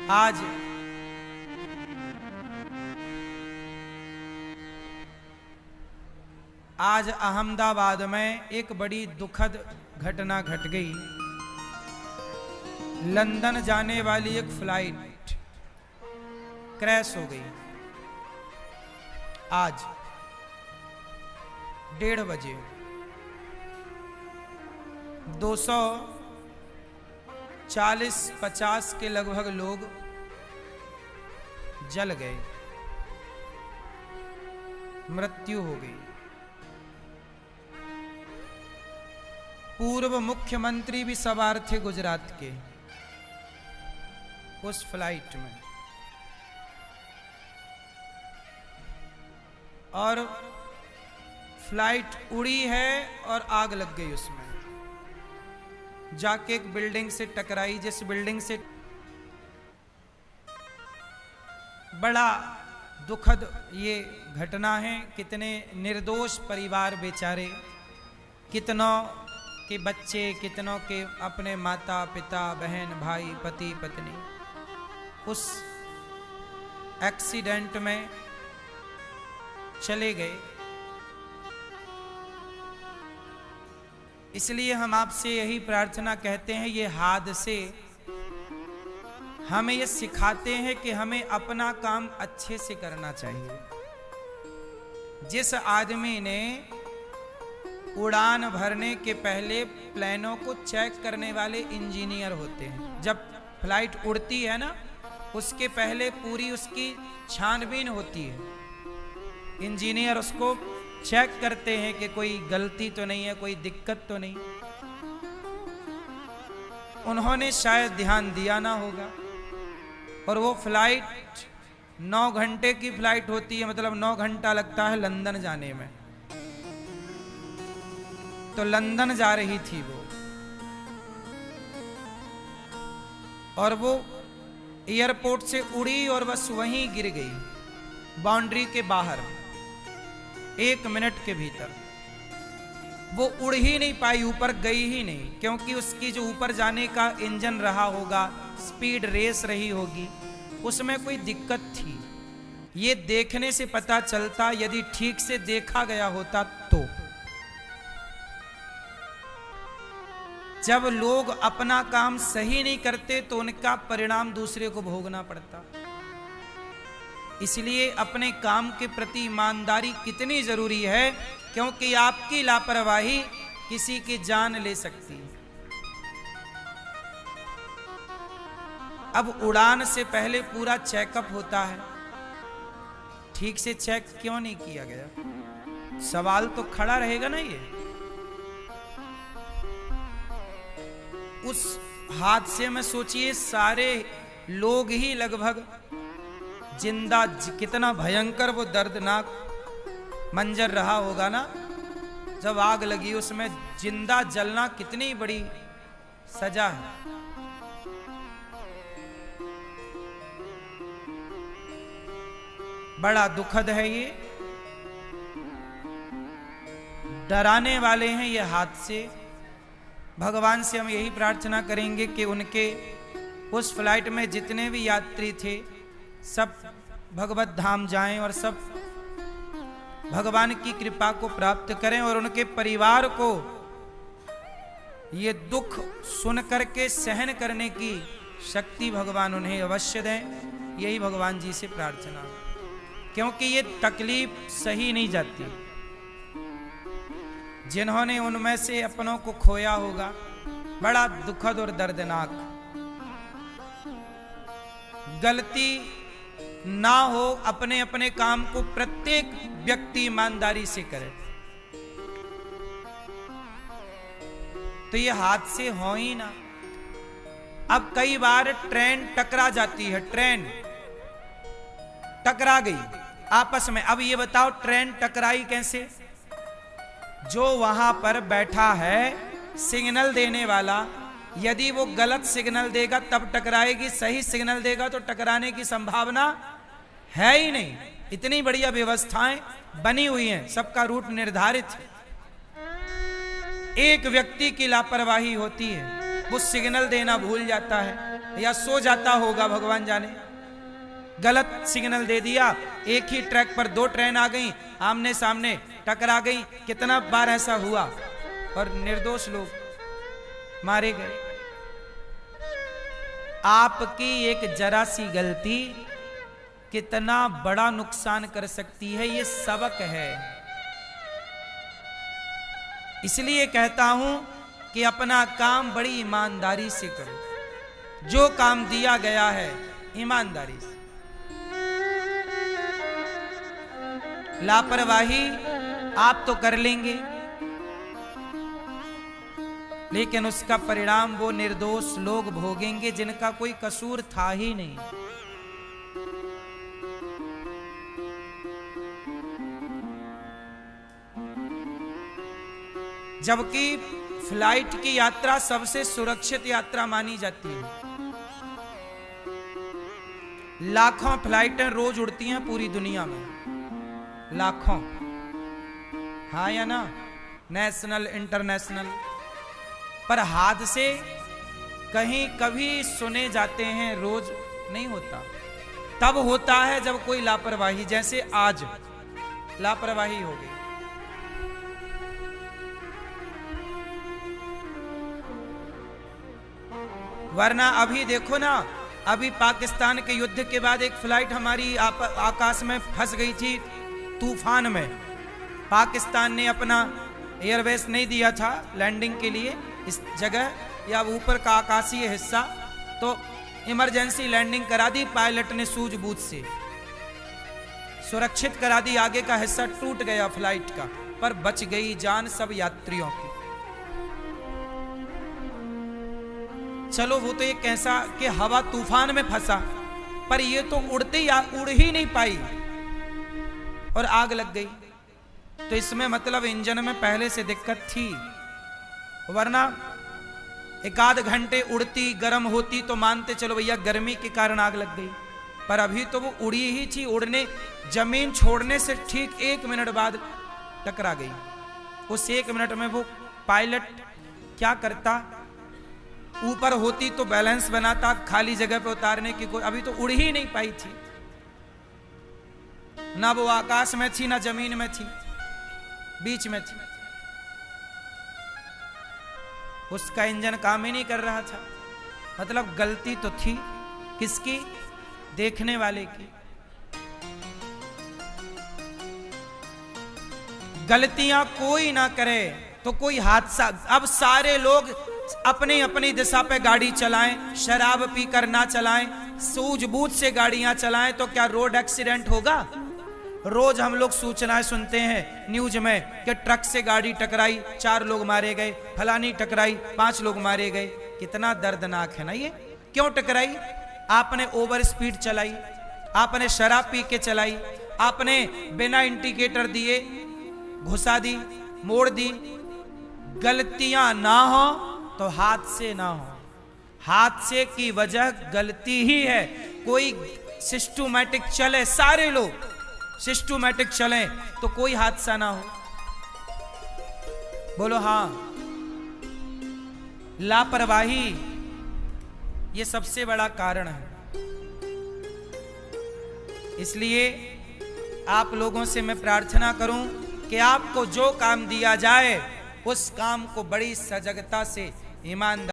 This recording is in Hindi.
आज अहमदाबाद में एक बड़ी दुखद घटना घट गई। लंदन जाने वाली एक फ्लाइट क्रैश हो गई। आज 1:30 बजे 240-50 के लगभग लोग जल गए, मृत्यु हो गई। पूर्व मुख्यमंत्री भी सवार थे गुजरात के उस फ्लाइट में, और फ्लाइट उड़ी है और आग लग गई उसमें, जाके एक बिल्डिंग से टकराई, जिस बिल्डिंग से बड़ा दुखद ये घटना है। कितने निर्दोष परिवार बेचारे, कितनों के बच्चे, कितनों के अपने माता पिता बहन भाई पति पत्नी उस एक्सीडेंट में चले गए। इसलिए हम आपसे यही प्रार्थना कहते हैं, ये हादसे हमें ये सिखाते हैं कि हमें अपना काम अच्छे से करना चाहिए। जिस आदमी ने उड़ान भरने के पहले प्लेनों को चेक करने वाले इंजीनियर होते हैं, जब फ्लाइट उड़ती है ना उसके पहले पूरी उसकी छानबीन होती है। इंजीनियर उसको चेक करते हैं कि कोई गलती तो नहीं है, कोई दिक्कत तो नहीं। उन्होंने शायद ध्यान दिया ना होगा, और वो फ्लाइट 9 घंटे की फ्लाइट होती है, मतलब 9 घंटा लगता है लंदन जाने में। तो लंदन जा रही थी वो, और वो एयरपोर्ट से उड़ी और बस वहीं गिर गई बाउंड्री के बाहर। 1 मिनट के भीतर वो उड़ ही नहीं पाई, ऊपर गई ही नहीं, क्योंकि उसकी जो ऊपर जाने का इंजन रहा होगा, स्पीड रेस रही होगी, उसमें कोई दिक्कत थी। ये देखने से पता चलता, यदि ठीक से देखा गया होता तो। जब लोग अपना काम सही नहीं करते तो उनका परिणाम दूसरे को भोगना पड़ता। इसलिए अपने काम के प्रति ईमानदारी कितनी जरूरी है, क्योंकि आपकी लापरवाही किसी की जान ले सकती है। अब उड़ान से पहले पूरा चेकअप होता है, ठीक से चेक क्यों नहीं किया गया? सवाल तो खड़ा रहेगा ना। ये उस हादसे में सोचिए, सारे लोग ही लगभग जिंदा, कितना भयंकर वो दर्दनाक मंजर रहा होगा ना। जब आग लगी उसमें जिंदा जलना कितनी बड़ी सजा है। बड़ा दुखद है ये, डराने वाले हैं ये हादसे। भगवान से हम यही प्रार्थना करेंगे कि उनके उस फ्लाइट में जितने भी यात्री थे सब भगवत धाम जाएं और सब भगवान की कृपा को प्राप्त करें, और उनके परिवार को ये दुख सुन करके सहन करने की शक्ति भगवान उन्हें अवश्य दें। यही भगवान जी से प्रार्थना, क्योंकि ये तकलीफ सही नहीं जाती। जिन्होंने उनमें से अपनों को खोया होगा, बड़ा दुखद और दर्दनाक। गलती ना हो, अपने अपने काम को प्रत्येक व्यक्ति ईमानदारी से करे, तो ये हादसे हो ही ना। अब कई बार ट्रेन टकरा जाती है, ट्रेन टकरा गई आपस में। अब ये बताओ ट्रेन टकराई कैसे? जो वहां पर बैठा है सिग्नल देने वाला, यदि वो गलत सिग्नल देगा तब टकराएगी, सही सिग्नल देगा तो टकराने की संभावना है ही नहीं। इतनी बढ़िया व्यवस्थाएं बनी हुई हैं, सबका रूट निर्धारित है। एक व्यक्ति की लापरवाही होती है, वो सिग्नल देना भूल जाता है, या सो जाता होगा, भगवान जाने। गलत सिग्नल दे दिया, एक ही ट्रैक पर दो ट्रेन आ गई, आमने सामने टकरा गई। कितना बार ऐसा हुआ और निर्दोष लोग मारे गए। आपकी एक जरा सी गलती कितना बड़ा नुकसान कर सकती है, ये सबक है। इसलिए कहता हूं कि अपना काम बड़ी ईमानदारी से करो। जो काम दिया गया है ईमानदारी से। लापरवाही आप तो कर लेंगे, लेकिन उसका परिणाम वो निर्दोष लोग भोगेंगे जिनका कोई कसूर था ही नहीं। जबकि फ्लाइट की यात्रा सबसे सुरक्षित यात्रा मानी जाती है। लाखों फ्लाइटें रोज उड़ती हैं पूरी दुनिया में, लाखों, हाँ या ना, नेशनल इंटरनेशनल। पर हादसे कहीं कभी सुने जाते हैं, रोज नहीं होता। तब होता है जब कोई लापरवाही, जैसे आज लापरवाही हो गई। वरना अभी देखो ना, अभी पाकिस्तान के युद्ध के बाद एक फ्लाइट हमारी आकाश में फंस गई थी तूफान में। पाकिस्तान ने अपना एयरवेस नहीं दिया था लैंडिंग के लिए इस जगह या ऊपर का आकाशीय हिस्सा, तो इमरजेंसी लैंडिंग करा दी पायलट ने, सूझबूझ से सुरक्षित करा दी। आगे का हिस्सा टूट गया फ्लाइट का, पर बच गई जान सब यात्रियों की। चलो वो तो एक ऐसा कि हवा तूफान में फंसा, पर ये तो उड़ते ही उड़ ही नहीं पाई और आग लग गई। तो इसमें मतलब इंजन में पहले से दिक्कत थी, वरना एक आध घंटे उड़ती गर्म होती तो मानते चलो भैया गर्मी के कारण आग लग गई। पर अभी तो वो उड़ी ही थी, उड़ने जमीन छोड़ने से ठीक 1 मिनट बाद टकरा गई। उस 1 मिनट में वो पायलट क्या करता, ऊपर होती तो बैलेंस बनाता, खाली जगह पे उतारने की कोई, अभी तो उड़ ही नहीं पाई थी। ना वो आकाश में थी ना जमीन में थी, बीच में थी। उसका इंजन काम ही नहीं कर रहा था। मतलब गलती तो थी किसकी, देखने वाले की। गलतियां कोई ना करे तो कोई हादसा, अब सारे लोग अपनी अपनी दिशा पे गाड़ी चलाएं, शराब पीकर ना चलाएं, सूझबूझ से गाड़ियां चलाएं, तो क्या रोड एक्सीडेंट होगा? रोज हम लोग सूचनाएं सुनते हैं न्यूज में कि ट्रक से गाड़ी टकराई, 4 लोग मारे गए, फलानी टकराई, 5 लोग मारे गए। कितना दर्दनाक है ना ये। क्यों टकराई? आपने ओवर स्पीड चलाई, आपने शराब पी के चलाई, आपने बिना इंडिकेटर दिए घुसा दी, मोड़ दी। गलतियां ना हो तो हादसे ना हो। हादसे की वजह गलती ही है। कोई सिस्टमैटिक चले, सारे लोग सिस्टमैटिक चले तो कोई हादसा ना हो। बोलो हाँ। लापरवाही ये सबसे बड़ा कारण है। इसलिए आप लोगों से मैं प्रार्थना करूं कि आपको जो काम दिया जाए उस काम को बड़ी सजगता से, ईमानदारी